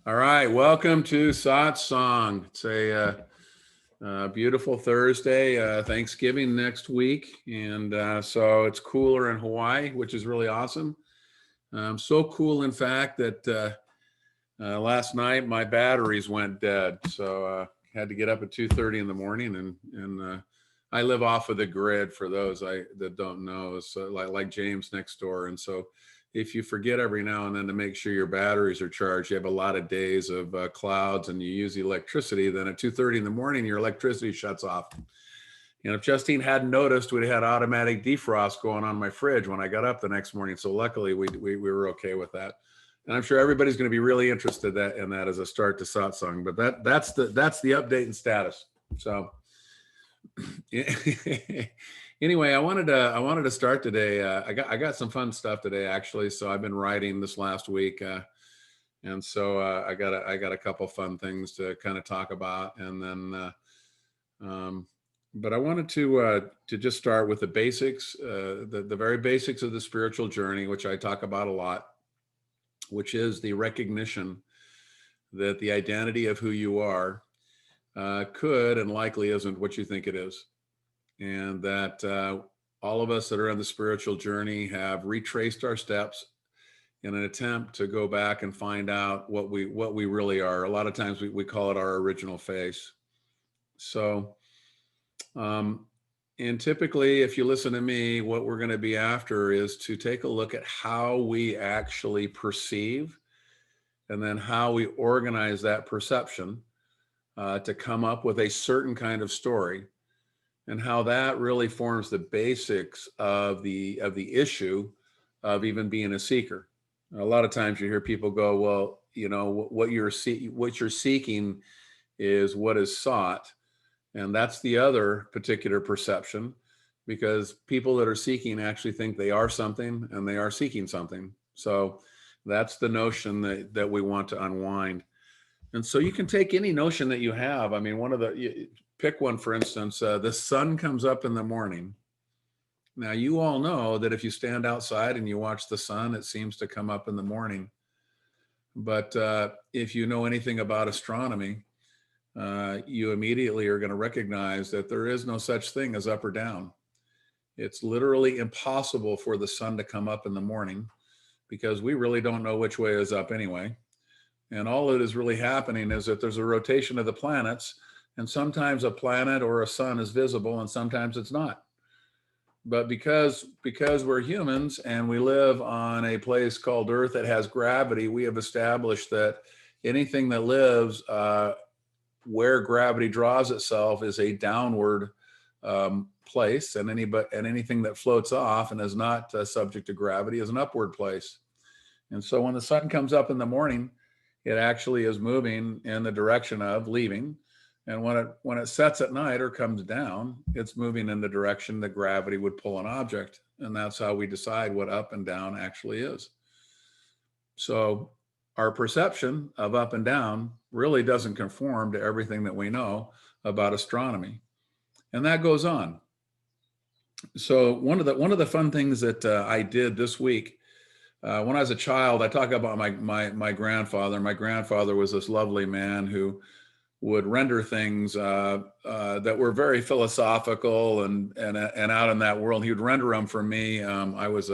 All right, welcome to Satsang. It's a beautiful Thursday, Thanksgiving next week, and so it's cooler in Hawaii, which is really awesome. So cool, in fact, that last night my batteries went dead, so had to get up at 2:30 in the morning, and I live off of the grid. For those that don't know, so like James next door, and so if you forget every now and then to make sure your batteries are charged, you have a lot of days of clouds and you use the electricity, then at 2:30 in the morning, your electricity shuts off. And if Justine hadn't noticed, we'd had automatic defrost going on my fridge when I got up the next morning. So luckily we were okay with that. And I'm sure everybody's going to be really interested in that as a start to Satsang. But that's the update and status. So anyway, I wanted to start today. I got some fun stuff today, actually. So I've been writing this last week, and so I got a couple fun things to kind of talk about, and then but I wanted to just start with the basics, the very basics of the spiritual journey, which I talk about a lot, which is the recognition that the identity of who you are could and likely isn't what you think it is. And that all of us that are on the spiritual journey have retraced our steps in an attempt to go back and find out what we really are. A lot of times we call it our original face. So, and typically, if you listen to me, what we're going to be after is to take a look at how we actually perceive, and then how we organize that perception to come up with a certain kind of story, and how that really forms the basics of the issue of even being a seeker. A lot of times you hear people go, well, you know, what you're seeking is what is sought. And that's the other particular perception, because people that are seeking actually think they are something and they are seeking something. So that's the notion that we want to unwind. And so you can take any notion that you have. I mean, pick one, for instance, the sun comes up in the morning. Now, you all know that if you stand outside and you watch the sun, it seems to come up in the morning. But if you know anything about astronomy, you immediately are going to recognize that there is no such thing as up or down. It's literally impossible for the sun to come up in the morning, because we really don't know which way is up anyway. And all that is really happening is that there's a rotation of the planets, and sometimes a planet or a sun is visible and sometimes it's not. But because we're humans and we live on a place called Earth that has gravity, we have established that anything that lives where gravity draws itself is a downward place, and anything that floats off and is not subject to gravity is an upward place. And so when the sun comes up in the morning, it actually is moving in the direction of leaving. And when it sets at night or comes down, it's moving in the direction that gravity would pull an object. And that's how we decide what up and down actually is. So our perception of up and down really doesn't conform to everything that we know about astronomy. And that goes on. So one of the fun things that I did this week, when I was a child, I talk about my grandfather. My grandfather was this lovely man who would render things that were very philosophical and out in that world. He would render them for me. I was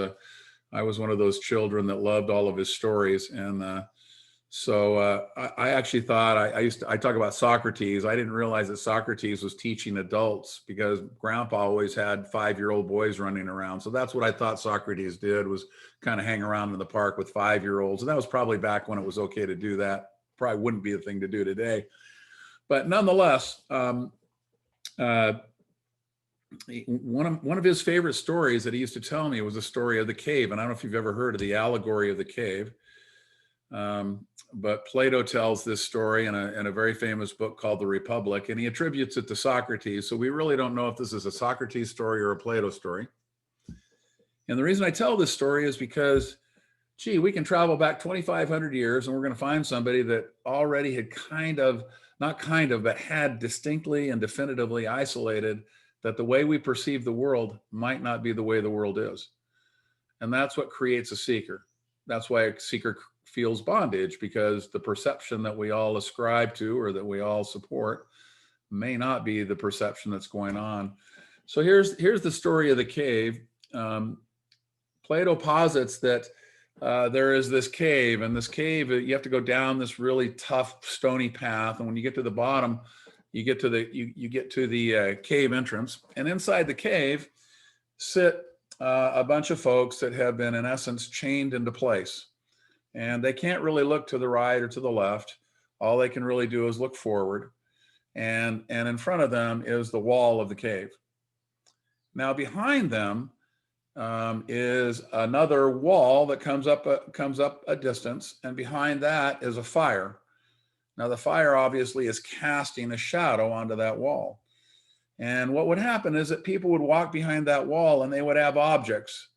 one of those children that loved all of his stories, and so I actually thought I talk about Socrates. I didn't realize that Socrates was teaching adults, because Grandpa always had 5-year-old boys running around. So that's what I thought Socrates did, was kind of hang around in the park with 5-year-olds. And that was probably back when it was okay to do that. Probably wouldn't be the thing to do today. But nonetheless, one of his favorite stories that he used to tell me was the story of the cave. And I don't know if you've ever heard of the allegory of the cave. But Plato tells this story in a very famous book called The Republic, and he attributes it to Socrates. So we really don't know if this is a Socrates story or a Plato story. And the reason I tell this story is because, gee, we can travel back 2,500 years and we're going to find somebody that already had but had distinctly and definitively isolated that the way we perceive the world might not be the way the world is. And that's what creates a seeker. That's why a seeker feels bondage, because the perception that we all ascribe to or that we all support may not be the perception that's going on. So here's the story of the cave. Plato posits that there is this cave, and this cave, you have to go down this really tough stony path, and when you get to the bottom, you get to the cave entrance, and inside the cave sit a bunch of folks that have been, in essence, chained into place, and they can't really look to the right or to the left. All they can really do is look forward, and in front of them is the wall of the cave. Now behind them is another wall that comes up a distance, and behind that is a fire. Now the fire obviously is casting a shadow onto that wall. And what would happen is that people would walk behind that wall, and they would have objects,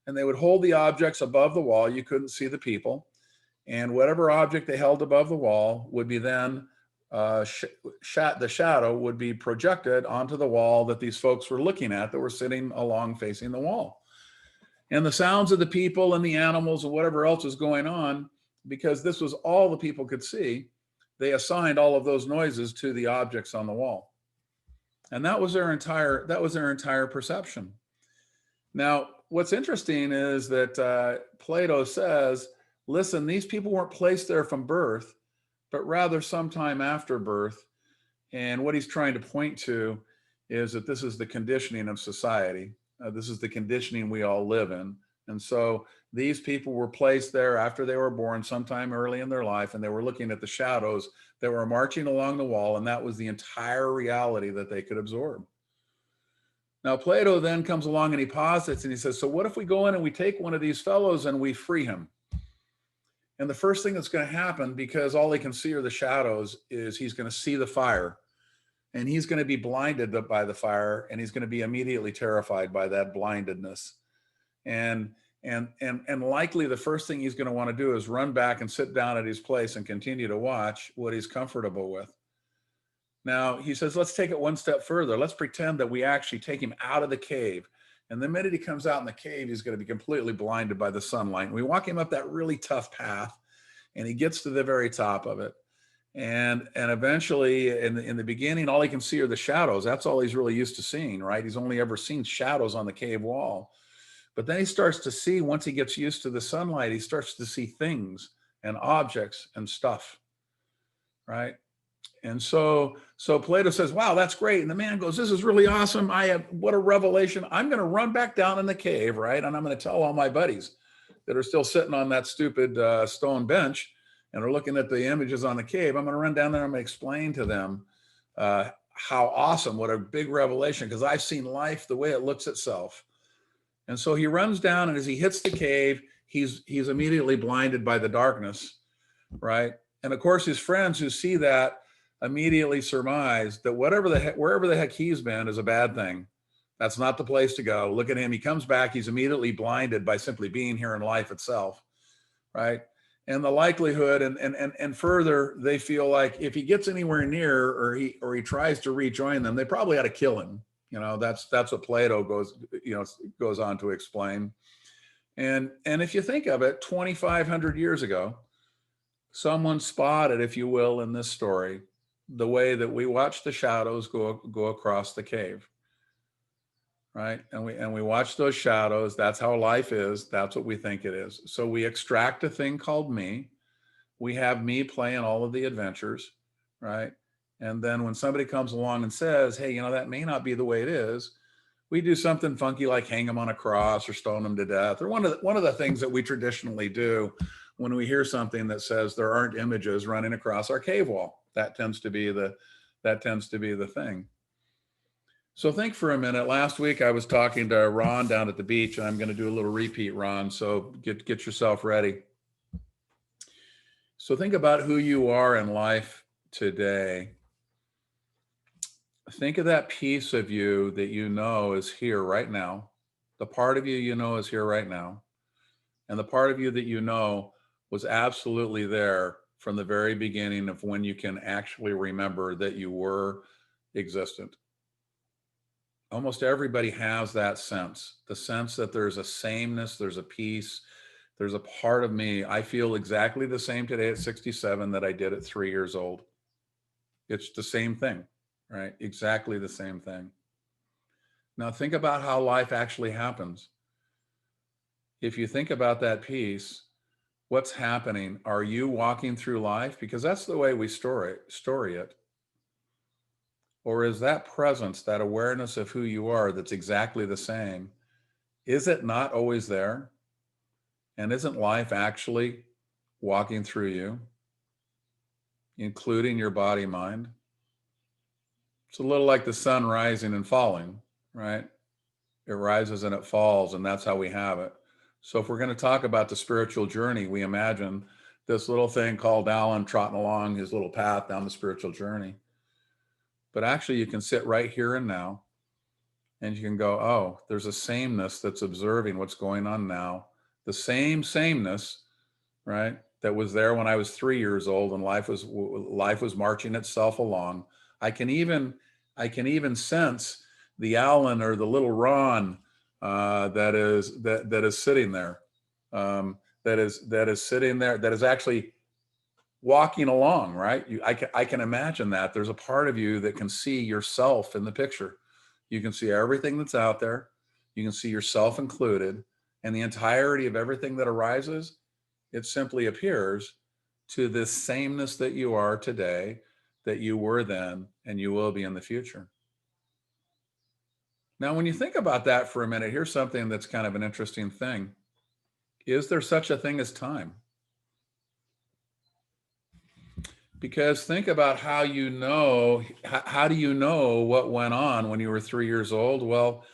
and they would hold the objects above the wall. You couldn't see the people, and whatever object they held above the wall would be then the shadow would be projected onto the wall that these folks were looking at, that were sitting along facing the wall. And the sounds of the people and the animals and whatever else was going on, because this was all the people could see, they assigned all of those noises to the objects on the wall. And that was their entire perception. Now, what's interesting is that Plato says, listen, these people weren't placed there from birth, but rather sometime after birth. And what he's trying to point to is that this is the conditioning of society. This is the conditioning we all live in. And so these people were placed there after they were born, sometime early in their life, and they were looking at the shadows that were marching along the wall, and that was the entire reality that they could absorb. Now, Plato then comes along and he posits and he says, so what if we go in and we take one of these fellows and we free him? And the first thing that's going to happen, because all he can see are the shadows, is he's going to see the fire, and he's going to be blinded by the fire, and he's going to be immediately terrified by that blindedness. And likely the first thing he's going to want to do is run back and sit down at his place and continue to watch what he's comfortable with. Now, he says, let's take it one step further. Let's pretend that we actually take him out of the cave. And the minute he comes out in the cave, he's going to be completely blinded by the sunlight. And we walk him up that really tough path, and he gets to the very top of it. And eventually, in the beginning, all he can see are the shadows. That's all he's really used to seeing, right? He's only ever seen shadows on the cave wall. But then he starts to see, once he gets used to the sunlight, he starts to see things and objects and stuff, right? And so Plato says, wow, that's great. And the man goes, this is really awesome. What a revelation. I'm going to run back down in the cave, right? And I'm going to tell all my buddies that are still sitting on that stupid stone bench and are looking at the images on the cave. I'm going to run down there and I'm going to explain to them how awesome, what a big revelation, because I've seen life the way it looks itself. And so he runs down, and as he hits the cave, he's immediately blinded by the darkness, right? And of course, his friends who see that immediately surmise that wherever the heck he's been is a bad thing. That's not the place to go. Look at him. He comes back. He's immediately blinded by simply being here in life itself, right? And the likelihood, and further, they feel like if he gets anywhere near or he tries to rejoin them, they probably ought to kill him. You know, that's what Plato goes on to explain. And if you think of it, 2,500 years ago, someone spotted, if you will, in this story, the way that we watch the shadows go across the cave, right? And we watch those shadows. That's how life is. That's what we think it is. So we extract a thing called me. We have me playing all of the adventures, right? And then when somebody comes along and says, hey, you know, that may not be the way it is, we do something funky like hang them on a cross or stone them to death, or one of the things that we traditionally do when we hear something that says there aren't images running across our cave wall. That tends to be the thing. So think for a minute. Last week I was talking to Ron down at the beach, and I'm going to do a little repeat, Ron. So get yourself ready. So think about who you are in life today. Think of that piece of you that you know is here right now. The part of you know is here right now. And the part of you that you know was absolutely there from the very beginning of when you can actually remember that you were existent. Almost everybody has that sense, the sense that there's a sameness, there's a peace, There's a part of me, I feel exactly the same today at 67 that I did at 3 years old. It's the same thing, right? Exactly the same thing. Now think about how life actually happens. If you think about that piece, what's happening? Are you walking through life? Because that's the way we story it. Or is that presence, that awareness of who you are that's exactly the same, is it not always there? And isn't life actually walking through you, including your body, mind? It's a little like the sun rising and falling, right? It rises and it falls, and that's how we have it. So if we're going to talk about the spiritual journey, we imagine this little thing called Alan trotting along his little path down the spiritual journey. But actually, you can sit right here and now, and you can go, oh, there's a sameness that's observing what's going on now. The same sameness, right, that was there when I was 3 years old and life was marching itself along. I can even sense the Alan or the little Ron that is sitting there, that is sitting there, that is actually walking along, right? I can imagine that there's a part of you that can see yourself in the picture. You can see everything that's out there. You can see yourself included, and the entirety of everything that arises. It simply appears to this sameness that you are today, that you were then, and you will be in the future. Now, when you think about that for a minute, here's something that's kind of an interesting thing. Is there such a thing as time? Because think about how do you know what went on when you were 3 years old? Well,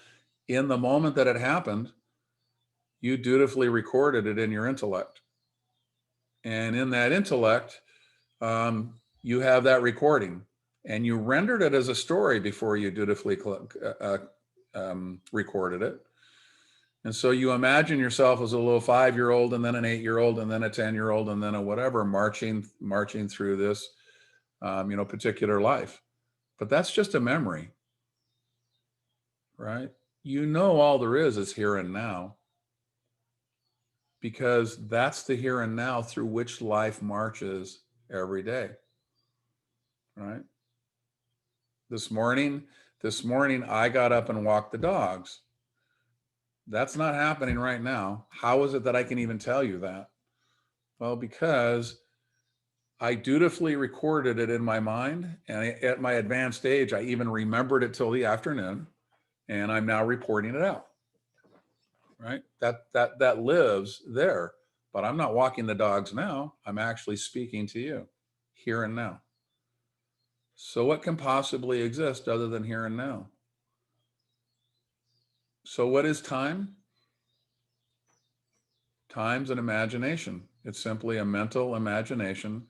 in the moment that it happened, you dutifully recorded it in your intellect. And in that intellect, you have that recording, and you rendered it as a story before you dutifully recorded it. And so you imagine yourself as a little 5-year-old, and then an 8-year-old, and then a 10-year-old, and then a whatever, marching through this, particular life. But that's just a memory, right? All there is here and now, because that's the here and now through which life marches every day, right? This morning, I got up and walked the dogs. That's not happening right now. How is it that I can even tell you that? Well, because I dutifully recorded it in my mind, and at my advanced age, I even remembered it till the afternoon, and I'm now reporting it out, right? That lives there, but I'm not walking the dogs now. I'm actually speaking to you here and now. So what can possibly exist other than here and now? So what is time? Time's an imagination. It's simply a mental imagination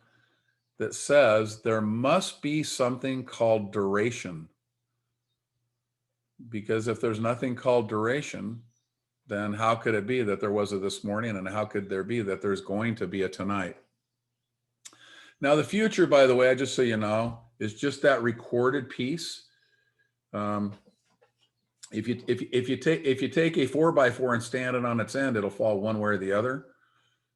that says there must be something called duration. Because if there's nothing called duration, then how could it be that there was a this morning, and how could there be that there's going to be a tonight? Now, the future, by the way, just so you know, is just that recorded piece. If you take a 4x4 and stand it on its end, it'll fall one way or the other.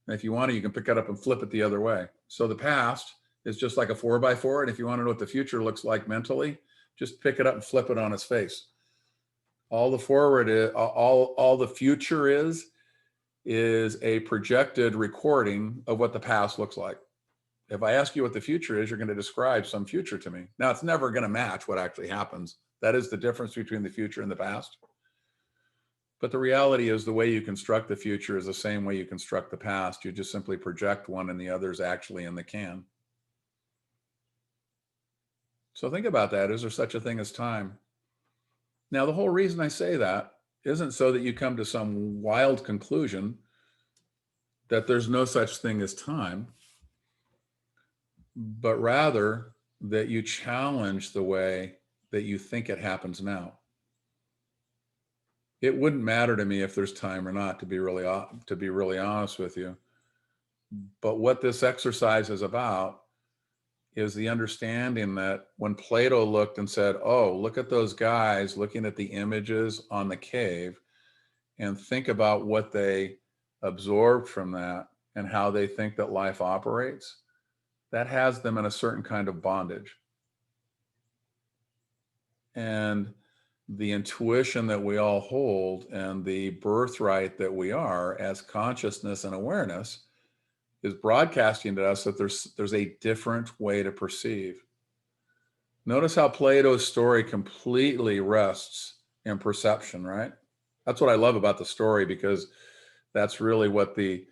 And if you want to, you can pick it up and flip it the other way. So the past is just like a 4x4, and if you want to know what the future looks like mentally, just pick it up and flip it on its face. All the forward is, all the future is a projected recording of what the past looks like. If I ask you what the future is, you're going to describe some future to me. Now, it's never going to match what actually happens. That is the difference between the future and the past. But the reality is the way you construct the future is the same way you construct the past. You just simply project one and the other is actually in the can. So think about that. Is there such a thing as time? Now, the whole reason I say that isn't so that you come to some wild conclusion that there's no such thing as time, but rather that you challenge the way that you think it happens now. It wouldn't matter to me if there's time or not, to be really honest with you. But what this exercise is about is the understanding that when Plato looked and said, oh, look at those guys looking at the images on the cave, and think about what they absorbed from that and how they think that life operates, that has them in a certain kind of bondage. And the intuition that we all hold and the birthright that we are as consciousness and awareness is broadcasting to us that there's a different way to perceive. Notice how Plato's story completely rests in perception, right? That's what I love about the story, because that's really what the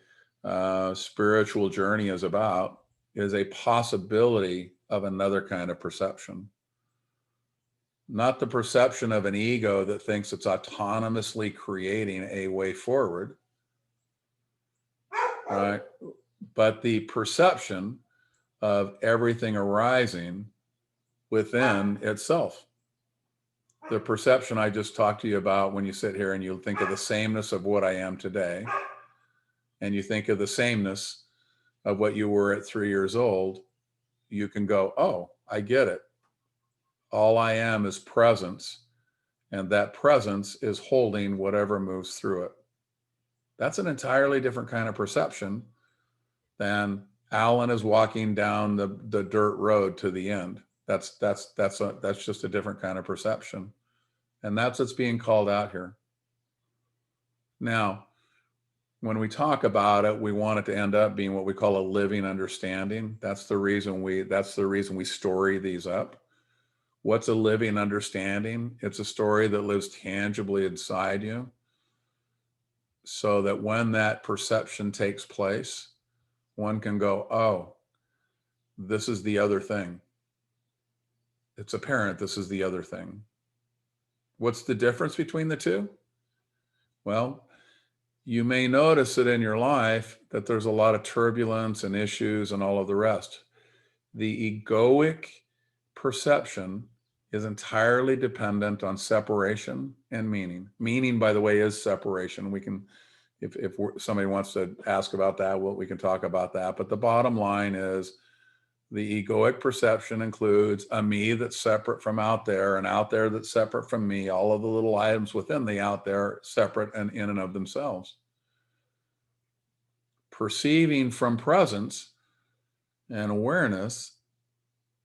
spiritual journey is about, is a possibility of another kind of perception. Not the perception of an ego that thinks it's autonomously creating a way forward, right? But the perception of everything arising within itself. The perception I just talked to you about, when you sit here and you think of the sameness of what I am today, and you think of the sameness of what you were at 3 years old, you can go, oh, I get it. All I am is presence, and that presence is holding whatever moves through it. That's an entirely different kind of perception than Alan is walking down the dirt road to the end. That's just a different kind of perception. And that's what's being called out here. Now, when we talk about it, we want it to end up being what we call a living understanding. That's the reason we story these up. What's a living understanding? It's a story that lives tangibly inside you, so that when that perception takes place, one can go, oh, this is the other thing. It's apparent this is the other thing. What's the difference between the two? Well, you may notice it in your life that there's a lot of turbulence and issues and all of the rest. The egoic perception is entirely dependent on separation and meaning. Meaning, by the way, is separation. We can, if somebody wants to ask about that, we can talk about that. But the bottom line is, the egoic perception includes a me that's separate from out there, and out there that's separate from me, all of the little items within the out there separate and in and of themselves. Perceiving from presence and awareness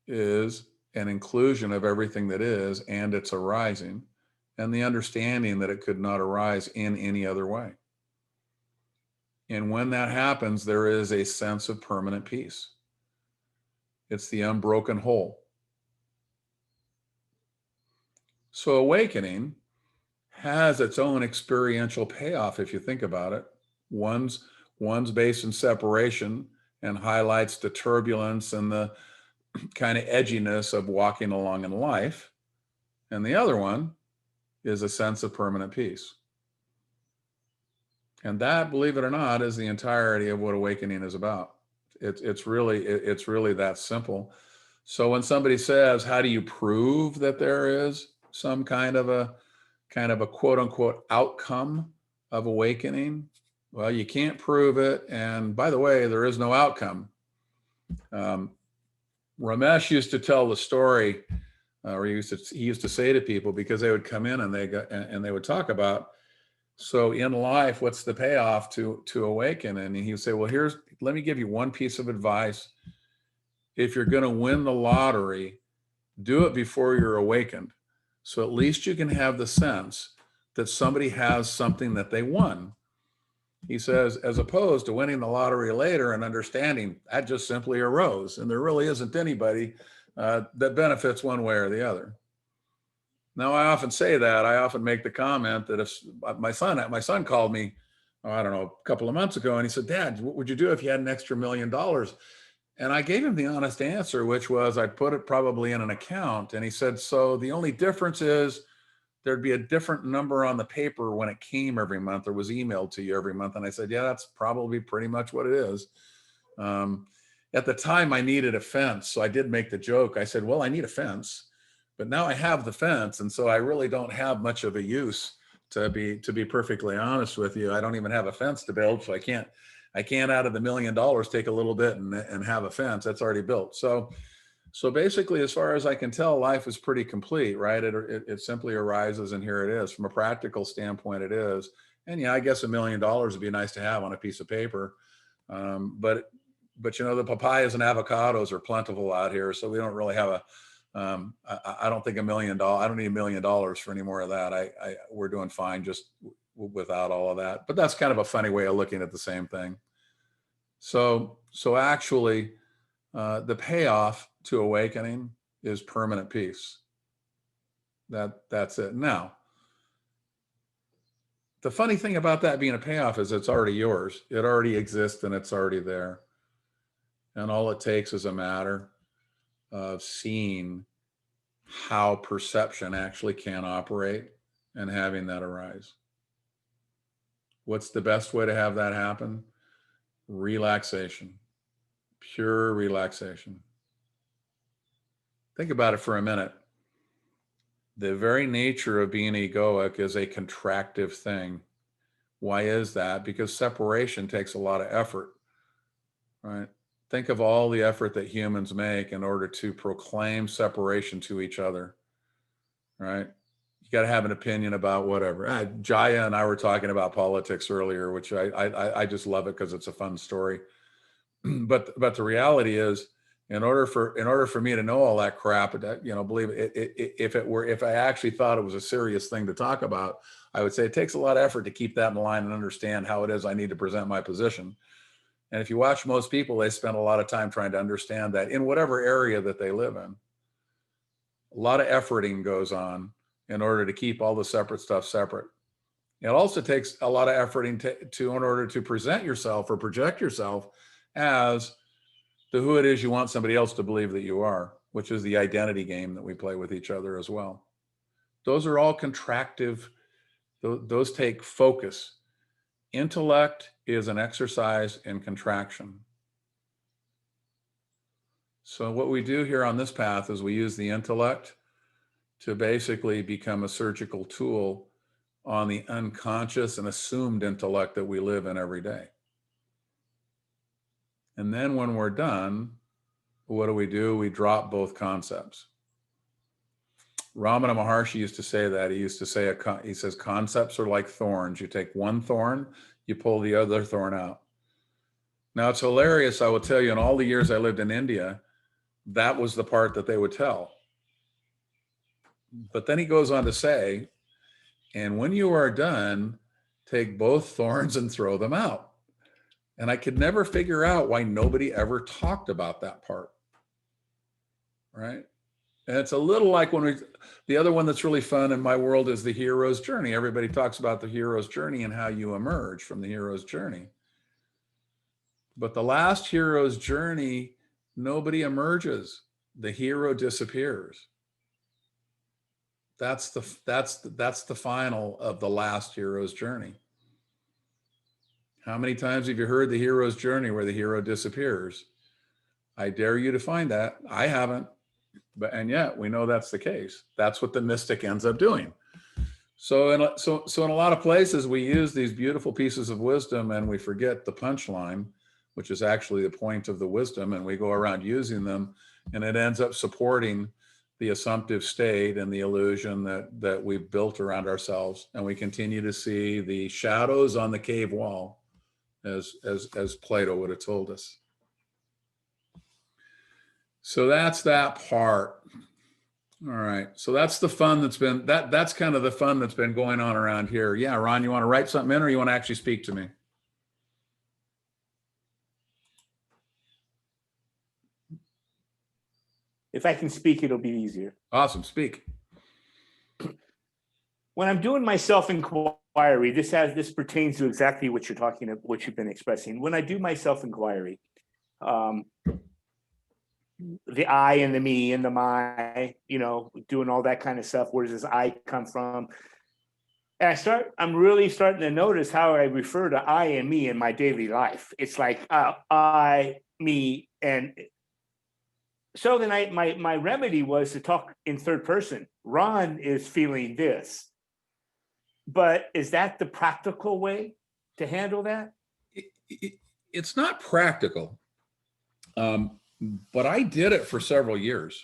is an inclusion of everything that is and its arising, and the understanding that it could not arise in any other way. And when that happens, there is a sense of permanent peace. It's the unbroken whole. So awakening has its own experiential payoff, if you think about it. One's based in separation and highlights the turbulence and the kind of edginess of walking along in life. And the other one is a sense of permanent peace. And that, believe it or not, is the entirety of what awakening is about. It's really that simple. So when somebody says, how do you prove that there is some kind of a quote unquote outcome of awakening? Well, you can't prove it. And by the way, there is no outcome. Ramesh used to tell the story, or he used to say to people, because they would come in and they would talk about, so in life, what's the payoff to awaken? And he would say, well, let me give you one piece of advice. If you're going to win the lottery, do it before you're awakened. So at least you can have the sense that somebody has something that they won. He says, as opposed to winning the lottery later and understanding that just simply arose, and there really isn't anybody that benefits one way or the other. Now, I often say that. I often make the comment that if my son called me, I don't know, a couple of months ago, and he said, Dad, what would you do if you had an extra $1 million? And I gave him the honest answer, which was I'd put it probably in an account. And he said, so the only difference is there'd be a different number on the paper when it came every month or was emailed to you every month. And I said, yeah, that's probably pretty much what it is. At the time, I needed a fence. So I did make the joke. I said, well, I need a fence. But now I have the fence, and so I really don't have much of a use, to be perfectly honest with you. I don't even have a fence to build, so I can't out of the $1 million take a little bit and have a fence that's already built. So basically, as far as I can tell, life is pretty complete, right? It simply arises, and here it is. From a practical standpoint, it is. And yeah, I guess $1 million would be nice to have on a piece of paper. But you know, the papayas and avocados are plentiful out here, so we don't really have a. I don't think $1 million. I don't need $1 million for any more of that. We're doing fine just without all of that. But that's kind of a funny way of looking at the same thing. So actually, the payoff to awakening is permanent peace. That's it. Now, the funny thing about that being a payoff is it's already yours. It already exists and it's already there. And all it takes is a matter of seeing how perception actually can operate and having that arise. What's the best way to have that happen? Relaxation, pure relaxation. Think about it for a minute. The very nature of being egoic is a contractive thing. Why is that? Because separation takes a lot of effort, right? Think of all the effort that humans make in order to proclaim separation to each other, right? You got to have an opinion about whatever. Jaya and I were talking about politics earlier, which I just love it because it's a fun story. But the reality is, in order for me to know all that crap, you know, believe it, if I actually thought it was a serious thing to talk about, I would say it takes a lot of effort to keep that in line and understand how it is I need to present my position. And if you watch most people, they spend a lot of time trying to understand that in whatever area that they live in. A lot of efforting goes on in order to keep all the separate stuff separate. It also takes a lot of efforting in order to present yourself or project yourself as who it is you want somebody else to believe that you are, which is the identity game that we play with each other as well. Those are all contractive. Those take focus. Intellect is an exercise in contraction. So what we do here on this path is we use the intellect to basically become a surgical tool on the unconscious and assumed intellect that we live in every day. And then when we're done, what do? We drop both concepts. Ramana Maharshi used to say that. He used to say, he says, concepts are like thorns. You take one thorn, you pull the other thorn out. Now, it's hilarious. I will tell you, in all the years I lived in India, that was the part that they would tell. But then he goes on to say, and when you are done, take both thorns and throw them out. And I could never figure out why nobody ever talked about that part, right? And it's a little like the other one that's really fun in my world is the hero's journey. Everybody talks about the hero's journey and how you emerge from the hero's journey. But the last hero's journey, nobody emerges. The hero disappears. That's the final of the last hero's journey. How many times have you heard the hero's journey where the hero disappears? I dare you to find that. I haven't. And yet we know that's the case. That's what the mystic ends up doing. So in a lot of places we use these beautiful pieces of wisdom and we forget the punchline, which is actually the point of the wisdom, and we go around using them, and it ends up supporting the assumptive state and the illusion that we've built around ourselves, and we continue to see the shadows on the cave wall, as Plato would have told us. So that's that part. All right. So that's the fun that's kind of the fun that's been going on around here. Yeah, Ron, you want to write something in or you want to actually speak to me? If I can speak, it'll be easier. Awesome. Speak. When I'm doing my self-inquiry, this pertains to exactly what you're talking about, what you've been expressing. When I do my self-inquiry, the I and the me and the my, doing all that kind of stuff. Where does this I come from? And I'm really starting to notice how I refer to I and me in my daily life. It's like I, me, and so then my remedy was to talk in third person. Ron is feeling this. But is that the practical way to handle that? It's not practical. But I did it for several years,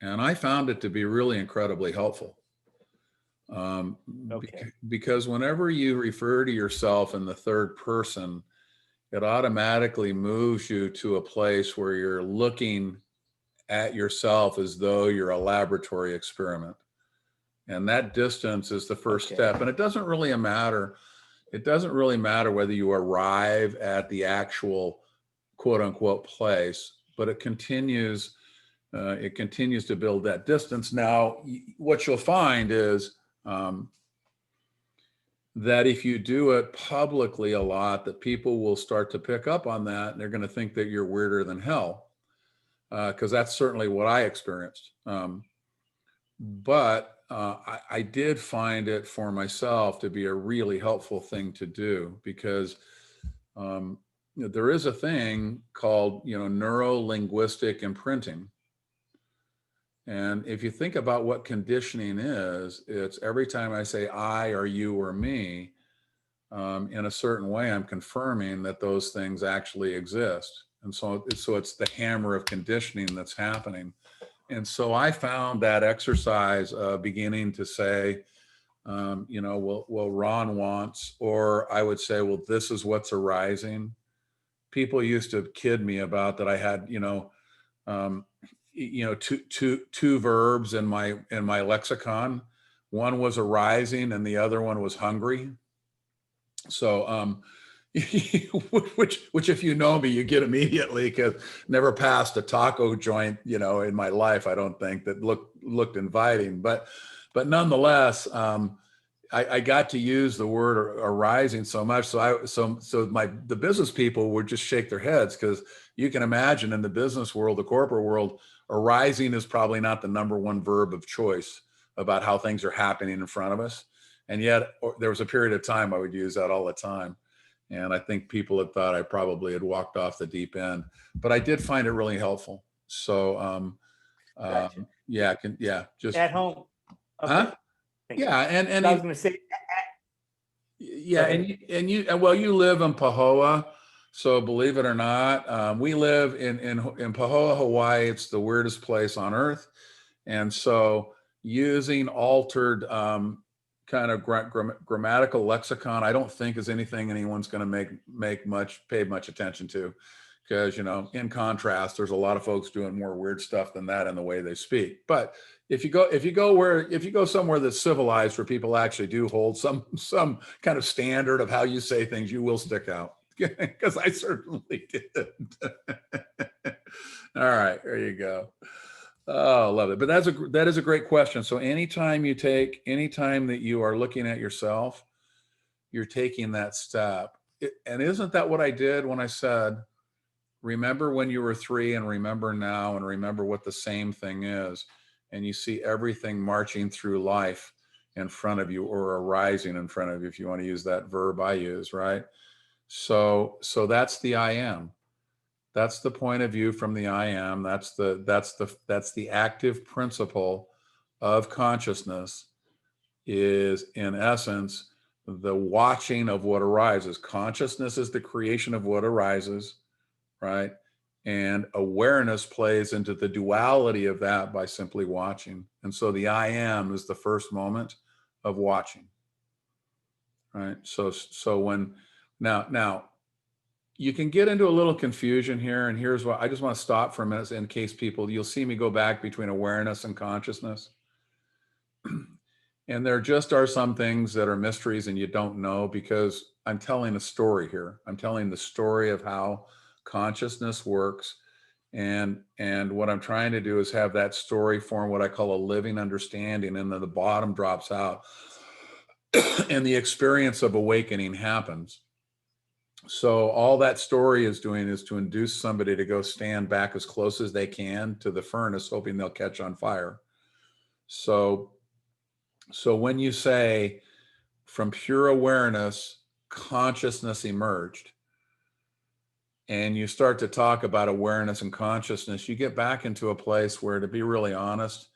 and I found it to be really incredibly helpful. Um, Okay. because whenever you refer to yourself in the third person, it automatically moves you to a place where you're looking at yourself as though you're a laboratory experiment. And that distance is the first Okay. step. And it doesn't really matter. It doesn't really matter whether you arrive at the actual quote unquote place, but it continues to build that distance. Now, what you'll find is that if you do it publicly a lot, that people will start to pick up on that, and they're going to think that you're weirder than hell, because that's certainly what I experienced. But I did find it for myself to be a really helpful thing to do, because there is a thing called, neuro-linguistic imprinting. And if you think about what conditioning is, it's every time I say I or you or me, in a certain way, I'm confirming that those things actually exist. And so it's the hammer of conditioning that's happening. And so I found that exercise beginning to say, well, Ron wants, or I would say, well, this is what's arising. People used to kid me about that I had, two verbs in my lexicon. One was arising and the other one was hungry. So, which if you know me, you get immediately, because never passed a taco joint, in my life, I don't think, that looked inviting, but nonetheless, I got to use the word arising so much. So the business people would just shake their heads, because you can imagine in the business world, the corporate world, arising is probably not the number one verb of choice about how things are happening in front of us. And yet there was a period of time I would use that all the time. And I think people had thought I probably had walked off the deep end, but I did find it really helpful. So, Gotcha. just, At home. Okay. huh? Thank you. Yeah. I was going to say, go Yeah. ahead. Well, you live in Pahoa. So believe it or not, we live in Pahoa, Hawaii. It's the weirdest place on earth. And so using altered kind of grammatical lexicon, I don't think is anything anyone's going to pay much attention to, because in contrast, there's a lot of folks doing more weird stuff than that in the way they speak. But if you go somewhere that's civilized, where people actually do hold some kind of standard of how you say things, you will stick out, because I certainly did. All right, there you go. Oh, love it. But that is a great question. So anytime that you are looking at yourself, you're taking that step. And isn't that what I did when I said, remember when you were 3 and remember now and remember what the same thing is, and you see everything marching through life in front of you, or arising in front of you, if you want to use that verb I use, right? So that's the I am. That's the point of view from the I am. That's the active principle of consciousness, is in essence the watching of what arises. Consciousness is the creation of what arises, right? And awareness plays into the duality of that by simply watching. And so the I am is the first moment of watching, right? So when now you can get into a little confusion here, and here's what I just want to stop for a minute in case you'll see me go back between awareness and consciousness. And there just are some things that are mysteries and you don't know, because I'm telling a story here. I'm telling the story of how consciousness works. And what I'm trying to do is have that story form what I call a living understanding. And then the bottom drops out and the experience of awakening happens. So all that story is doing is to induce somebody to go stand back as close as they can to the furnace, hoping they'll catch on fire. So when you say, from pure awareness, consciousness emerged, and you start to talk about awareness and consciousness, you get back into a place where, to be really honest,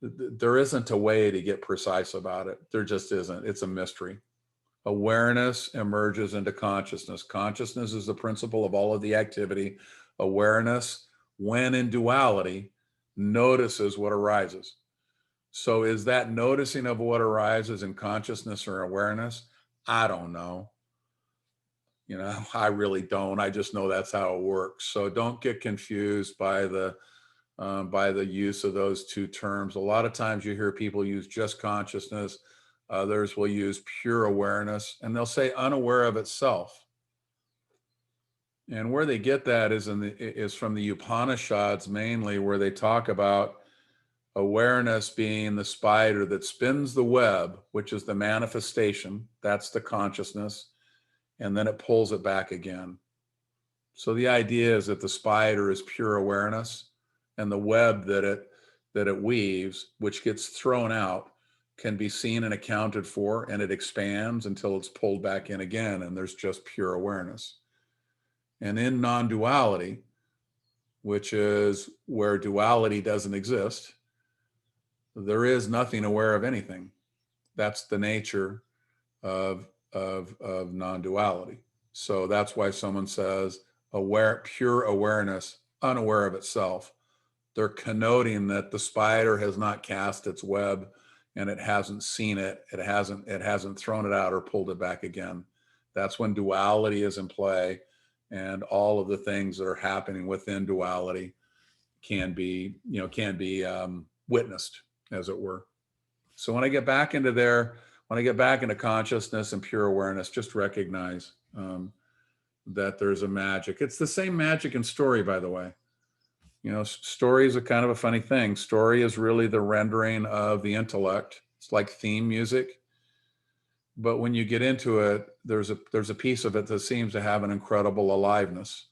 there isn't a way to get precise about it. There just isn't. It's a mystery. Awareness emerges into consciousness. Consciousness is the principle of all of the activity. Awareness, when in duality, notices what arises. So is that noticing of what arises in consciousness or awareness? I don't know. I really don't. I just know that's how it works. So don't get confused by the use of those two terms. A lot of times you hear people use just consciousness. Others will use pure awareness, and they'll say unaware of itself. And where they get that is from the Upanishads mainly, where they talk about awareness being the spider that spins the web, which is the manifestation. That's the consciousness. And then it pulls it back again. So the idea is that the spider is pure awareness, and the web that it weaves, which gets thrown out, can be seen and accounted for, and it expands until it's pulled back in again, and there's just pure awareness. And in non-duality, which is where duality doesn't exist, there is nothing aware of anything. That's the nature of non-duality. So that's why someone says pure awareness, unaware of itself. They're connoting that the spider has not cast its web, and it hasn't seen it. It hasn't thrown it out or pulled it back again. That's when duality is in play, and all of the things that are happening within duality can be witnessed, as it were. So when I get back into consciousness and pure awareness, just recognize that there's a magic. It's the same magic in story, by the way. Story is a kind of a funny thing. Story is really the rendering of the intellect. It's like theme music. But when you get into it, there's a piece of it that seems to have an incredible aliveness.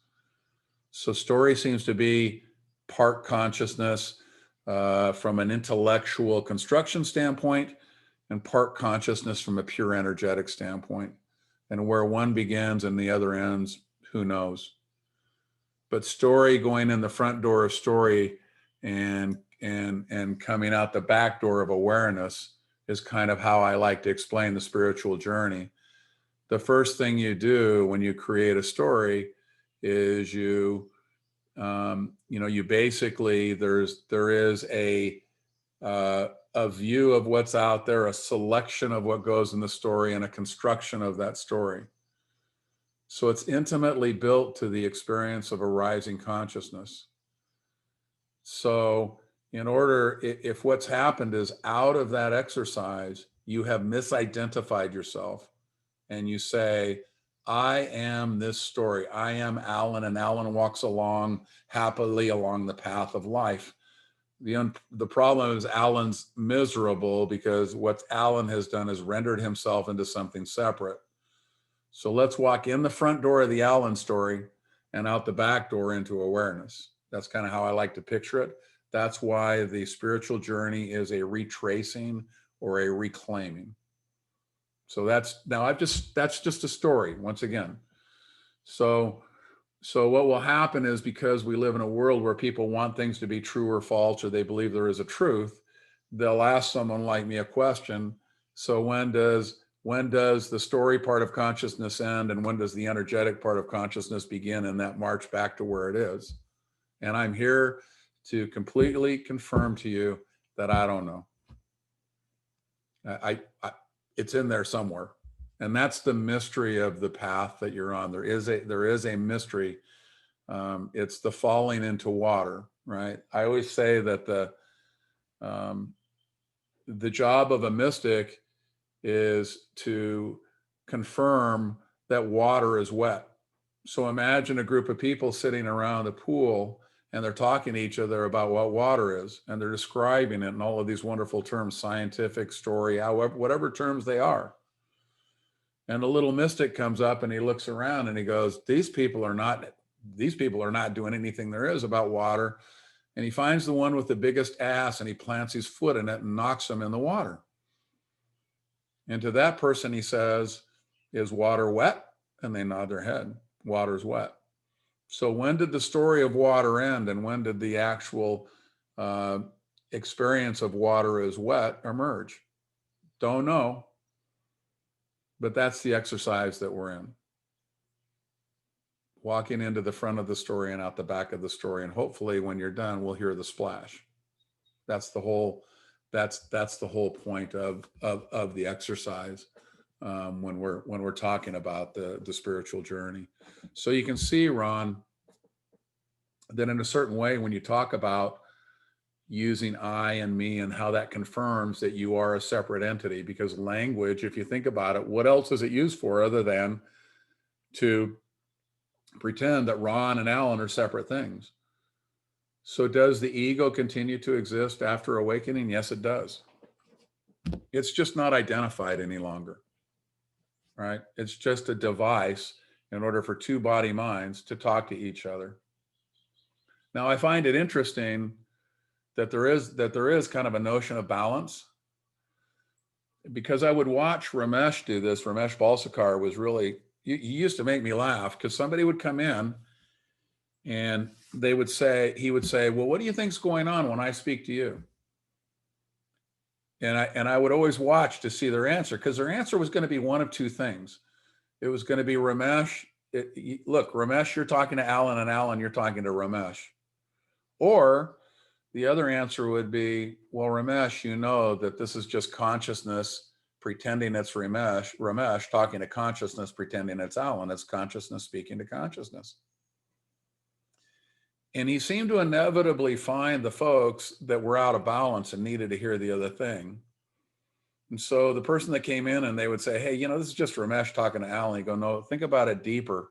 So story seems to be part consciousness from an intellectual construction standpoint, and part consciousness from a pure energetic standpoint. And where one begins and the other ends, who knows? But story going in the front door of story and coming out the back door of awareness is kind of how I like to explain the spiritual journey. The first thing you do when you create a story is you basically, there is a view of what's out there, a selection of what goes in the story, and a construction of that story. So it's intimately built to the experience of arising consciousness. So if what's happened is out of that exercise, you have misidentified yourself, and you say, I am this story. I am Alan, and Alan walks happily along the path of life. The problem is Alan's miserable because what Alan has done is rendered himself into something separate. So let's walk in the front door of the Alan story and out the back door into awareness. That's kind of how I like to picture it. That's why the spiritual journey is a retracing or a reclaiming. So that's just a story once again. So what will happen is, because we live in a world where people want things to be true or false, or they believe there is a truth, they'll ask someone like me a question. So when does the story part of consciousness end, and when does the energetic part of consciousness begin, in that march back to where it is? And I'm here to completely confirm to you that I don't know. It's in there somewhere. And that's the mystery of the path that you're on. There is a mystery. It's the falling into water, right? I always say that the job of a mystic is to confirm that water is wet. So imagine a group of people sitting around a pool, and they're talking to each other about what water is, and they're describing it in all of these wonderful terms, scientific, story, however, whatever terms they are. And a little mystic comes up and he looks around and he goes, these people are not doing anything there is about water. And he finds the one with the biggest ass, and he plants his foot in it and knocks him in the water. And to that person, he says, is water wet? And they nod their head. Water's wet. So when did the story of water end, and when did the actual experience of water as wet emerge? Don't know. But that's the exercise that we're in. Walking into the front of the story and out the back of the story. And hopefully when you're done, we'll hear the splash. That's the whole That's the whole point of the exercise, when we're talking about the spiritual journey. So you can see, Ron, that in a certain way, when you talk about using I and me and how that confirms that you are a separate entity, because language, if you think about it, what else is it used for other than to pretend that Ron and Alan are separate things? So does the ego continue to exist after awakening? Yes, it does. It's just not identified any longer, right? It's just a device in order for two body minds to talk to each other. Now, I find it interesting that there is kind of a notion of balance, because I would watch Ramesh do this. Ramesh Balsekar was really, he used to make me laugh, because somebody would come in and he would say, well, what do you think's going on when I speak to you? And I would always watch to see their answer, because their answer was going to be one of two things. It was going to be, Ramesh, look, Ramesh, you're talking to Alan, and Alan, you're talking to Ramesh. Or the other answer would be, well, Ramesh, you know that this is just consciousness pretending it's Ramesh talking to consciousness pretending it's Alan. It's consciousness speaking to consciousness. And he seemed to inevitably find the folks that were out of balance and needed to hear the other thing. And so the person that came in and they would say, hey, this is just Ramesh talking to Alan. You go, no, think about it deeper.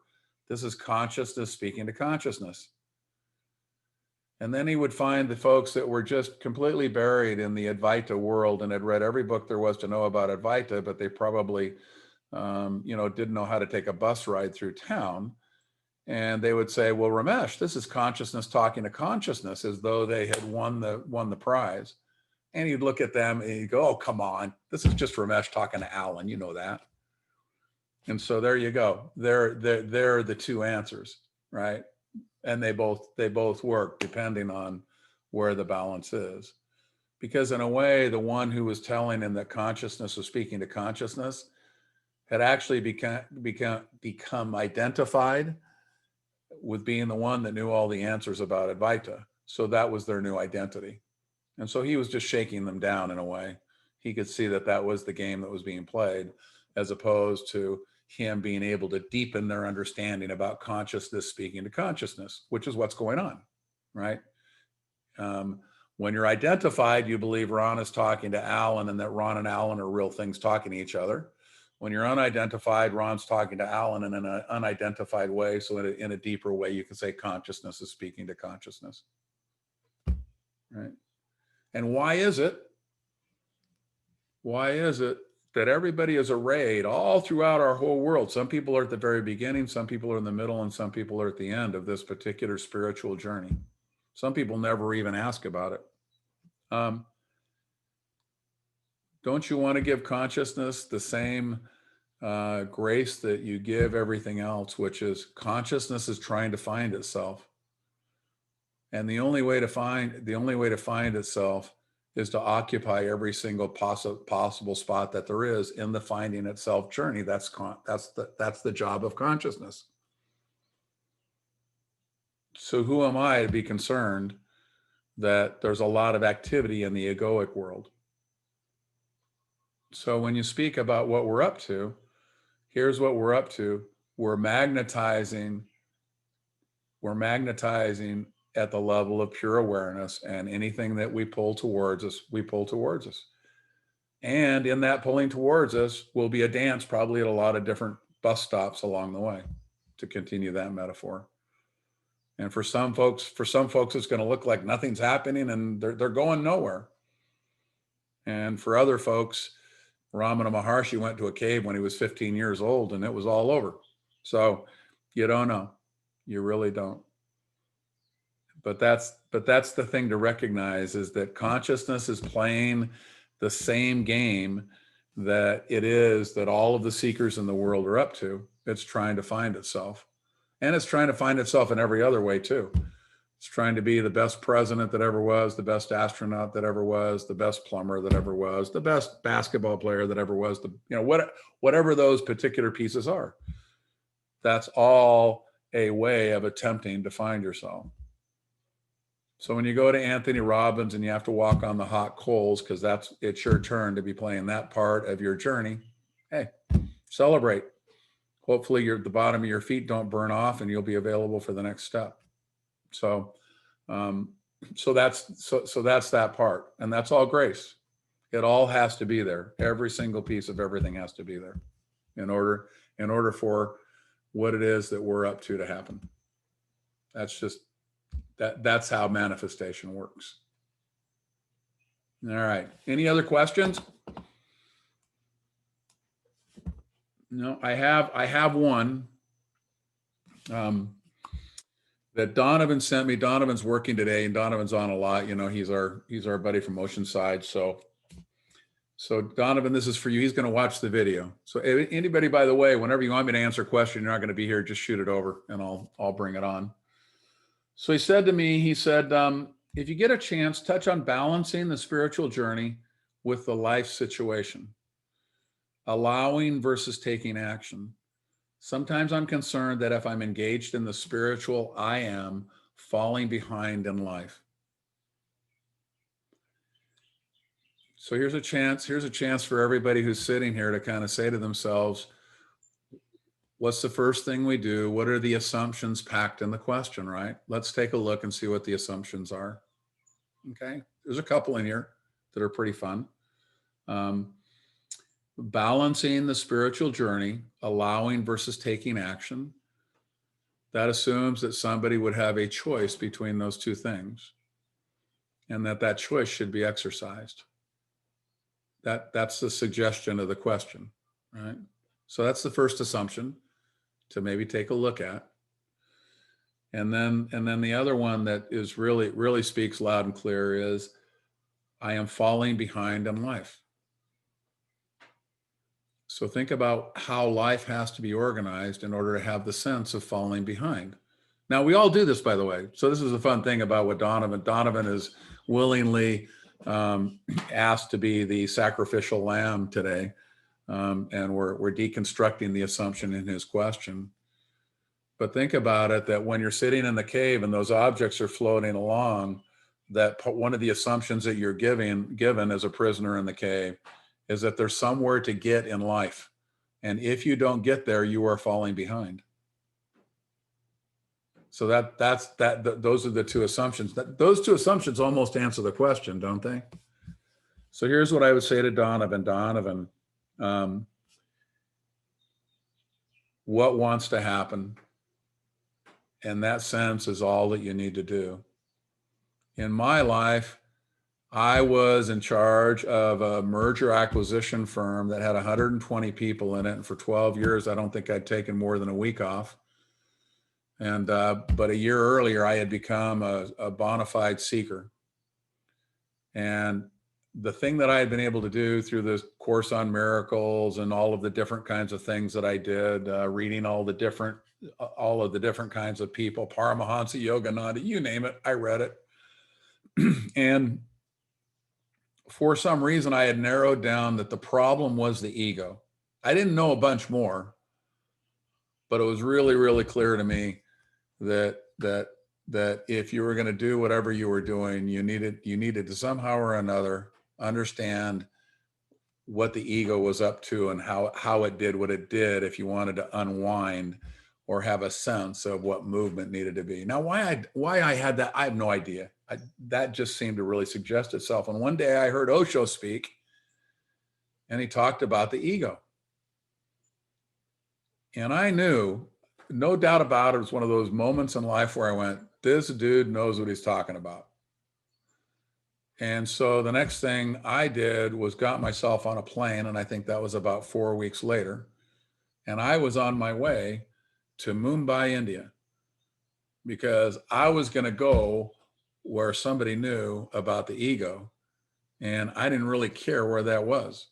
This is consciousness speaking to consciousness. And then he would find the folks that were just completely buried in the Advaita world and had read every book there was to know about Advaita, but they probably, didn't know how to take a bus ride through town. And they would say, well, Ramesh, this is consciousness talking to consciousness, as though they had won the prize. And you'd look at them and you'd go, oh, come on. This is just Ramesh talking to Alan. You know that. And so there you go. They're the two answers, right? And they both work depending on where the balance is. Because in a way, the one who was telling him that consciousness was speaking to consciousness had actually become identified with being the one that knew all the answers about Advaita. So that was their new identity. And so he was just shaking them down in a way. He could see that was the game that was being played, as opposed to him being able to deepen their understanding about consciousness speaking to consciousness, which is what's going on, right? When you're identified, you believe Ron is talking to Alan and that Ron and Alan are real things talking to each other. When you're unidentified, Ron's talking to Alan in an unidentified way. So in a deeper way, you can say consciousness is speaking to consciousness, right? And why is it that everybody is arrayed all throughout our whole world? Some people are at the very beginning, some people are in the middle, and some people are at the end of this particular spiritual journey. Some people never even ask about it. Don't you want to give consciousness the same grace that you give everything else, which is consciousness is trying to find itself. And the only way to find itself is to occupy every single possible spot that there is in the finding itself journey. That's the job of consciousness. So who am I to be concerned that there's a lot of activity in the egoic world? So when you speak about what we're up to, here's what we're up to. We're magnetizing at the level of pure awareness, and anything that we pull towards us, we pull towards us. And in that pulling towards us will be a dance, probably at a lot of different bus stops along the way, to continue that metaphor. And for some folks, it's going to look like nothing's happening and they're going nowhere. And for other folks, Ramana Maharshi went to a cave when he was 15 years old and it was all over. So you don't know. You really don't. But that's the thing to recognize, is that consciousness is playing the same game that all of the seekers in the world are up to. It's trying to find itself. And it's trying to find itself in every other way too. It's trying to be the best president that ever was, the best astronaut that ever was, the best plumber that ever was, the best basketball player that ever was, whatever those particular pieces are. That's all a way of attempting to find yourself. So when you go to Anthony Robbins and you have to walk on the hot coals because it's your turn to be playing that part of your journey, hey, celebrate. Hopefully the bottom of your feet don't burn off and you'll be available for the next step. So that's that part, and that's all grace. It all has to be there. Every single piece of everything has to be there in order for what it is that we're up to happen. That's how manifestation works. All right. Any other questions? No, I have one that Donovan sent me. Donovan's working today, and Donovan's on a lot. He's our buddy from Oceanside. So Donovan, this is for you. He's going to watch the video. So anybody, by the way, whenever you want me to answer a question, you're not going to be here, just shoot it over and I'll bring it on. So he said to me, if you get a chance, touch on balancing the spiritual journey with the life situation, allowing versus taking action. Sometimes I'm concerned that if I'm engaged in the spiritual, I am falling behind in life. So here's a chance for everybody who's sitting here to kind of say to themselves, what's the first thing we do? What are the assumptions packed in the question, right? Let's take a look and see what the assumptions are. Okay, there's a couple in here that are pretty fun. Balancing the spiritual journey, allowing versus taking action. That assumes that somebody would have a choice between those two things, and that choice should be exercised. That's the suggestion of the question, right? So that's the first assumption to maybe take a look at. And then the other one that is really speaks loud and clear is, I am falling behind in life. So think about how life has to be organized in order to have the sense of falling behind. Now, we all do this, by the way. So this is a fun thing about what Donovan is willingly asked to be the sacrificial lamb today. And we're deconstructing the assumption in his question. But think about it, that when you're sitting in the cave and those objects are floating along, that one of the assumptions that you're given as a prisoner in the cave is that there's somewhere to get in life. And if you don't get there, you are falling behind. So those are the two assumptions. Those two assumptions almost answer the question, don't they? So here's what I would say to Donovan. Donovan, what wants to happen? And that sense is all that you need to do. In my life, I was in charge of a merger acquisition firm that had 120 people in it. And for 12 years, I don't think I'd taken more than a week off. And but a year earlier, I had become a bona fide seeker. And the thing that I had been able to do through this course on miracles and all of the different kinds of things that I did, reading all of the different kinds of people, Paramahansa, Yogananda, you name it, I read it. And for some reason, I had narrowed down that the problem was the ego. I didn't know a bunch more, but it was really clear to me that if you were going to do whatever you were doing, you needed to somehow or another understand what the ego was up to and how it did what it did if you wanted to unwind or have a sense of what movement needed to be. Now, why I had that, I have no idea. That just seemed to really suggest itself. And one day I heard Osho speak, and he talked about the ego. And I knew, no doubt about it, it was one of those moments in life where I went, this dude knows what he's talking about. And so the next thing I did was got myself on a plane, and I think that was about 4 weeks later. And I was on my way to Mumbai, India, because I was going to go where somebody knew about the ego. And I didn't really care where that was.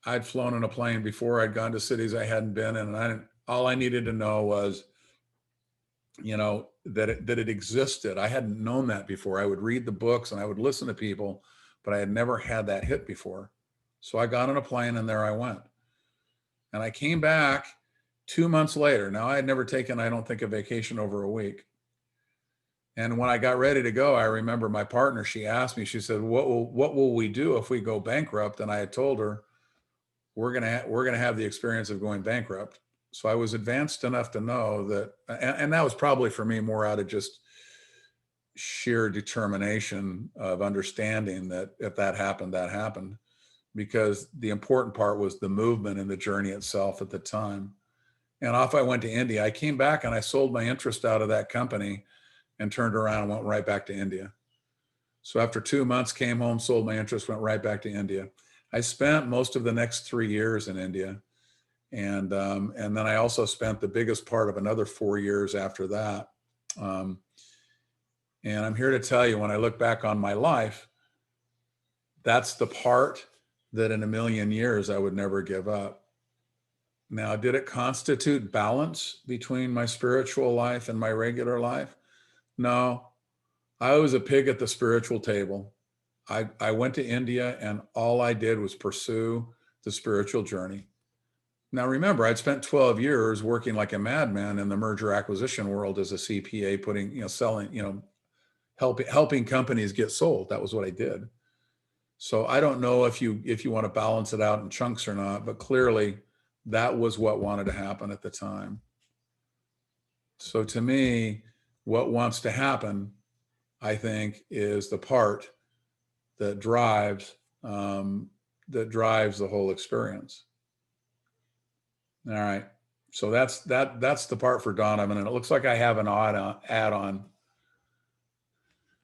I'd flown in a plane before. I'd gone to cities I hadn't been in, and all I needed to know was, that it existed. I hadn't known that before. I would read the books and I would listen to people, but I had never had that hit before. So I got on a plane and there I went. And I came back 2 months later. Now, I had never taken, I don't think, a vacation over a week. And when I got ready to go, I remember my partner, she asked me, she said, what will we do if we go bankrupt? And I had told her, we're going to have the experience of going bankrupt. So I was advanced enough to know that, and that was probably for me more out of just sheer determination of understanding that if that happened, that happened, because the important part was the movement and the journey itself at the time. And off I went to India. I came back and I sold my interest out of that company and turned around and went right back to India. So after 2 months, came home, sold my interest, went right back to India. I spent most of the next 3 years in India. And then I also spent the biggest part of another 4 years after that. And I'm here to tell you, when I look back on my life, that's the part that in a million years I would never give up. Now, did it constitute balance between my spiritual life and my regular life? No, I was a pig at the spiritual table. I went to India and all I did was pursue the spiritual journey. Now, remember, I'd spent 12 years working like a madman in the merger acquisition world as a CPA, putting, selling, helping companies get sold. That was what I did. So I don't know if you want to balance it out in chunks or not, but clearly that was what wanted to happen at the time. So to me, what wants to happen, I think, is the part that drives the whole experience. All right. So that's the part for Donovan, and it looks like I have an add-on.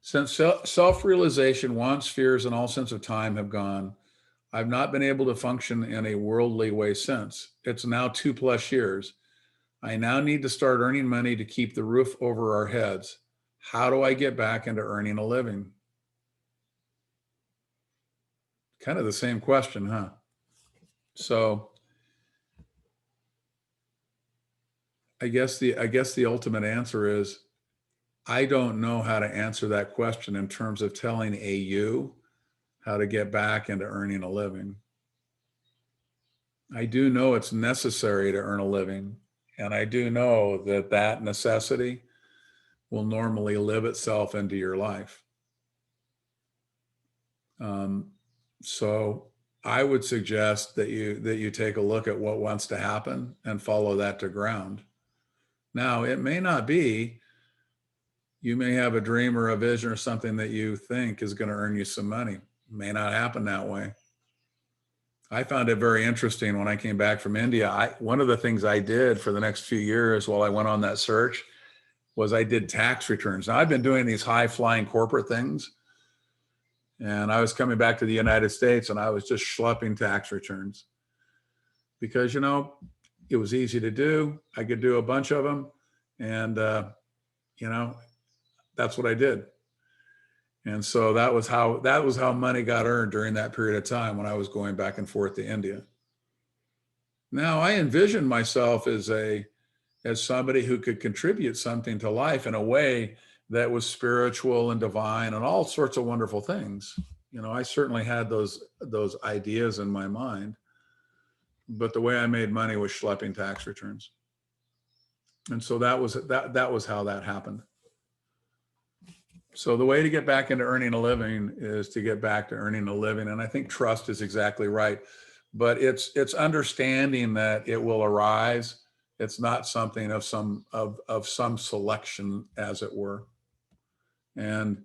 Since self-realization, wants, fears, and all sense of time have gone, I've not been able to function in a worldly way since. It's now 2+ years. I now need to start earning money to keep the roof over our heads. How do I get back into earning a living? Kind of the same question, huh? So I guess the ultimate answer is, I don't know how to answer that question in terms of telling you how to get back into earning a living. I do know it's necessary to earn a living, and I do know that necessity will normally live itself into your life. So I would suggest that you take a look at what wants to happen and follow that to ground. Now, it may not be, you may have a dream or a vision or something that you think is going to earn you some money. It may not happen that way. I found it very interesting when I came back from India. One of the things I did for the next few years while I went on that search was I did tax returns. Now, I've been doing these high-flying corporate things, and I was coming back to the United States and I was just schlepping tax returns because, it was easy to do. I could do a bunch of them, and, that's what I did. And so that was how money got earned during that period of time when I was going back and forth to India. Now, I envisioned myself as somebody who could contribute something to life in a way that was spiritual and divine and all sorts of wonderful things. I certainly had those ideas in my mind, but the way I made money was schlepping tax returns. And so that was how that happened. So the way to get back into earning a living is to get back to earning a living. And I think trust is exactly right. But it's understanding that it will arise. It's not something of some selection, as it were. And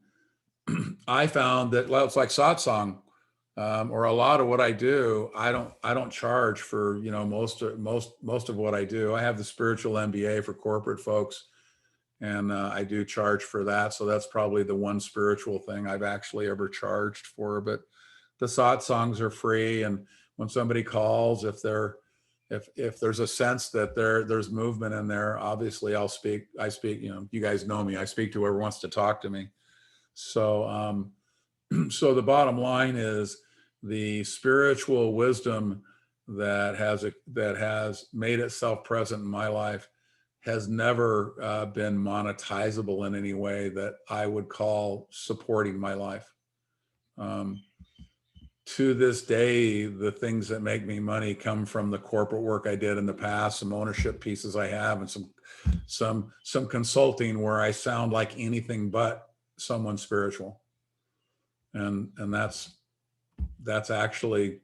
I found that, well, it's like Satsang, or a lot of what I do. I don't charge for most of what I do. I have the spiritual MBA for corporate folks. And I do charge for that. So that's probably the one spiritual thing I've actually ever charged for. But the Satsangs are free. And when somebody calls, if there's a sense that there's movement in there, obviously I speak, you guys know me, I speak to whoever wants to talk to me. So, so the bottom line is the spiritual wisdom that has made itself present in my life has never been monetizable in any way that I would call supporting my life. To this day, the things that make me money come from the corporate work I did in the past, some ownership pieces I have, and some consulting where I sound like anything but someone spiritual. And that's actually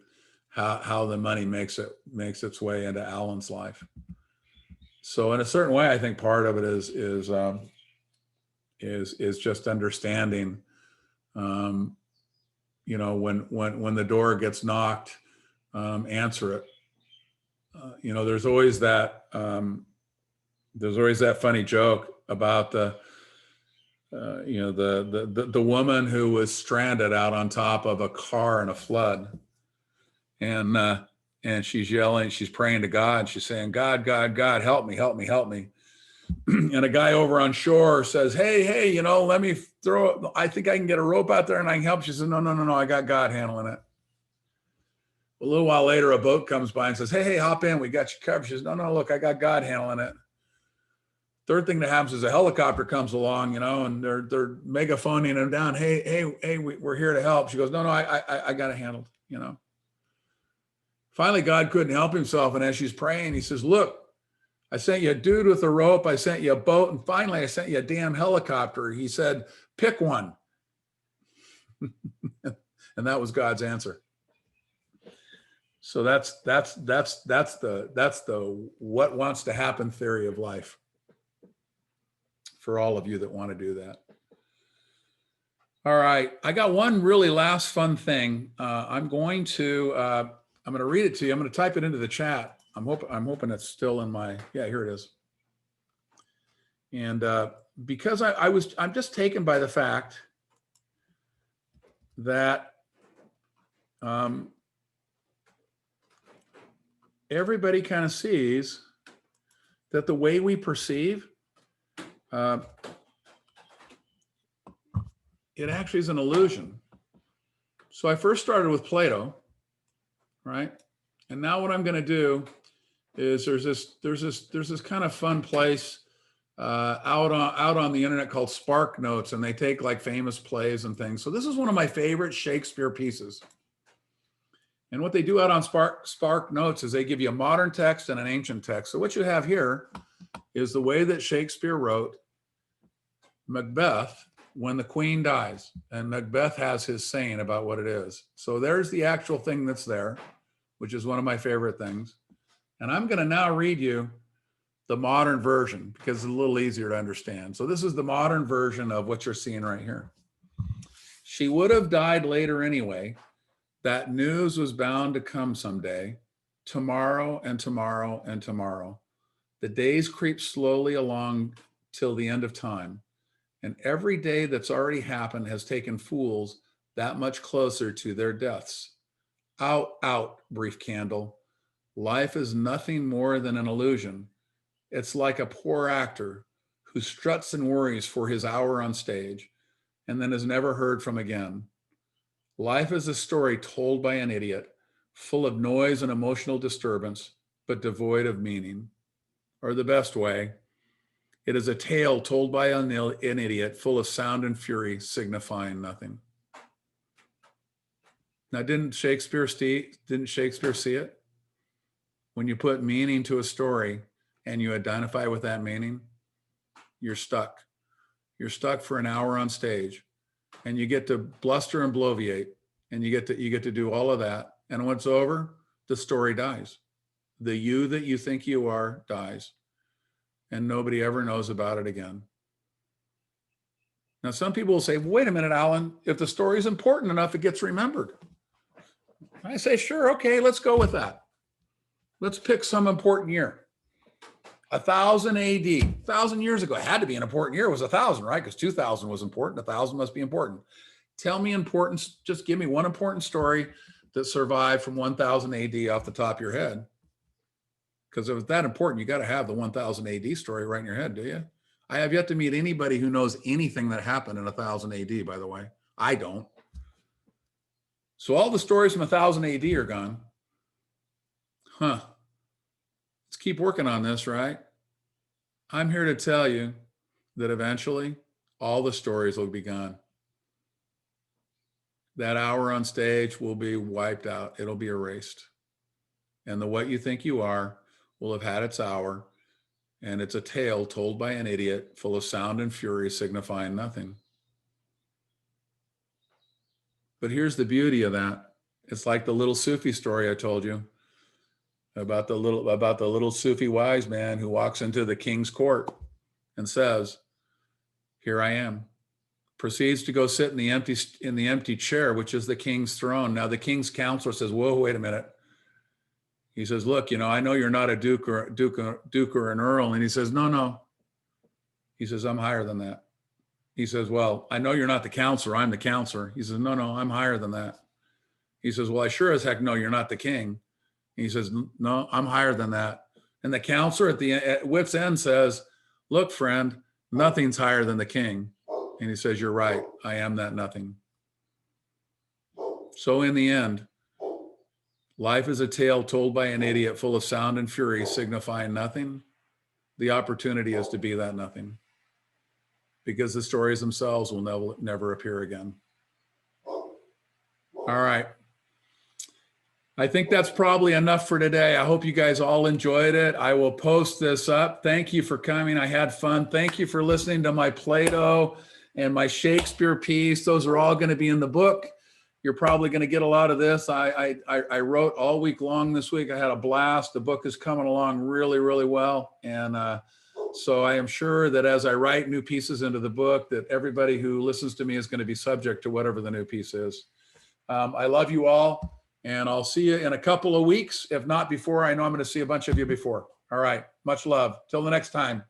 how the money makes its way into Alan's life. So in a certain way, I think part of it is just understanding, when the door gets knocked, answer it. There's always that funny joke about the woman who was stranded out on top of a car in a flood, and she's yelling, she's praying to God, she's saying, God, God, God, help me, help me, help me. And a guy over on shore says, hey, let me I think I can get a rope out there and I can help. She says, no, I got God handling it. A little while later, a boat comes by and says, hey, hop in, we got you covered. She says, no, look, I got God handling it. Third thing that happens is a helicopter comes along, and they're megaphoning him down. Hey, we're here to help. She goes, no, I got it handled, Finally, God couldn't help himself. And as she's praying, he says, look, I sent you a dude with a rope. I sent you a boat. And finally, I sent you a damn helicopter. He said, pick one. And that was God's answer. So that's the what wants to happen theory of life for all of you that want to do that. All right, I got one really last fun thing. I'm going to read it to you. I'm going to type it into the chat. I'm hoping it's still in my, yeah, here it is. And because I'm just taken by the fact that everybody kind of sees that the way we perceive, it actually is an illusion. So I first started with Plato, right? And now what I'm going to do is there's this kind of fun place out on the internet called Spark Notes, and they take like famous plays and things. So this is one of my favorite Shakespeare pieces. And what they do out on Spark Notes is they give you a modern text and an ancient text. So what you have here is the way that Shakespeare wrote Macbeth when the queen dies. And Macbeth has his saying about what it is. So there's the actual thing that's there, which is one of my favorite things. And I'm going to now read you the modern version because it's a little easier to understand. So this is the modern version of what you're seeing right here. She would have died later anyway. That news was bound to come someday, tomorrow and tomorrow and tomorrow. The days creep slowly along till the end of time. And every day that's already happened has taken fools that much closer to their deaths. Out, out, brief candle. Life is nothing more than an illusion. It's like a poor actor who struts and worries for his hour on stage and then is never heard from again. Life is a story told by an idiot, full of noise and emotional disturbance, but devoid of meaning. Or the best way, it is a tale told by an idiot, full of sound and fury, signifying nothing. Now, didn't Shakespeare see it? When you put meaning to a story and you identify with that meaning, you're stuck. You're stuck for an hour on stage. And you get to bluster and bloviate, and you get to do all of that. And when it's over, the story dies. The you that you think you are dies, and nobody ever knows about it again. Now, some people will say, wait a minute, Alan, if the story is important enough, it gets remembered. I say, sure, okay, let's go with that. Let's pick some important year. 1000 AD, 1,000 years ago. It had to be an important year. It was 1,000, right? Because 2,000 was important. 1,000 must be important. Tell me importance. Just give me one important story that survived from 1,000 AD off the top of your head. Because if it's that important, you got to have the 1,000 AD story right in your head, do you? I have yet to meet anybody who knows anything that happened in 1,000 AD, by the way. I don't. So all the stories from 1,000 AD are gone. Huh. Let's keep working on this, right? I'm here to tell you that eventually all the stories will be gone. That hour on stage will be wiped out. It'll be erased. And the what you think you are will have had its hour. And it's a tale told by an idiot, full of sound and fury, signifying nothing. But here's the beauty of that. It's like the little Sufi story I told you about the little Sufi wise man who walks into the king's court and says, "Here I am." Proceeds to go sit in the empty chair, which is the king's throne. Now the king's counselor says, "Whoa, wait a minute." He says, "Look, I know you're not a duke or an earl." And he says, "No." He says, "I'm higher than that." He says, "Well, I know you're not the counselor. I'm the counselor." He says, "No, I'm higher than that." He says, "Well, I sure as heck know you're not the king." He says, "No, I'm higher than that." And the counselor at wit's end says, "Look, friend, nothing's higher than the king." And he says, "You're right. I am that nothing." So in the end, life is a tale told by an idiot, full of sound and fury, signifying nothing. The opportunity is to be that nothing, because the stories themselves will never appear again. All right. I think that's probably enough for today. I hope you guys all enjoyed it. I will post this up. Thank you for coming. I had fun. Thank you for listening to my Plato and my Shakespeare piece. Those are all going to be in the book. You're probably going to get a lot of this. I wrote all week long this week. I had a blast. The book is coming along really, really well. And so I am sure that as I write new pieces into the book, that everybody who listens to me is going to be subject to whatever the new piece is. I love you all. And I'll see you in a couple of weeks. If not before, I know I'm going to see a bunch of you before. All right. Much love. Till the next time.